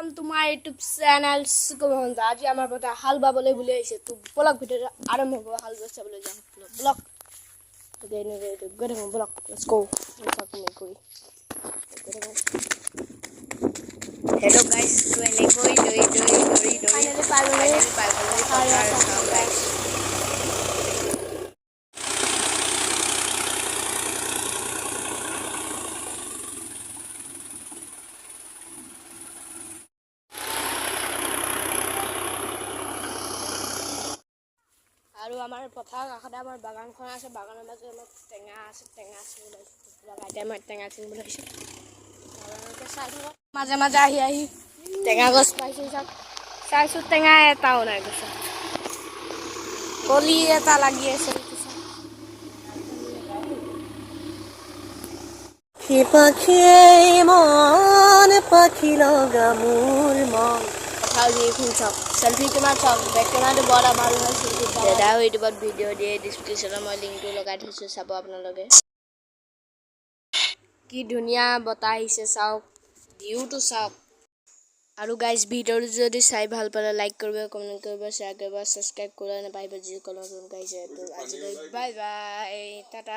welcome to my YouTube channel Sukumanda. আজি আমাৰ পতা হাল বাবলৈ বুলি আহিছে তো ব্লগ ভিডিও আৰম্ভ হ'ব হাল বাবলৈ যাম ব্লগ তো গেনে ৰেডি গৰে blog let's go Hello guys, to enjoy finally guys. আৰু আমাৰ পথাৰ কাষতে আমাৰ বাগানখন আছে বাগানৰ মাজত অলপ টেঙা আছে লগাইতে মই টেঙা চিং বুলাইছো বাগানতে চাই থাকক মাজে মাজে আহি টেঙা গছ পাইছো চাইছো টেঙা এটাও নাই গছ কলি এটা লাগি আছে কি পাখি মন পাখি লগা মোৰ মন কথাও দিয়ে খুঁজক সেলফি তোমাৰ চাওক বেক কেমেৰাটো বড় ভাল হৈছে দাদা ইউটিউবত ভিডিঅ' দিয়ে ডিছক্ৰিপশ্যনত মই লিংকটো লগাই থৈছোঁ চাব আপোনালোকে কি ধুনীয়া বতাহ আহিছে চাওক ভিউটো চাওক আৰু গাইজ ভিডিঅ'টো যদি চাই ভাল পালে লাইক কৰিব কমেণ্ট কৰিব শ্বেয়াৰ কৰিব ছাবস্ক্ৰাইব কৰিব নাপাহৰিব যি কলম গাইছে তো আজিলৈ বাই বাই টাটা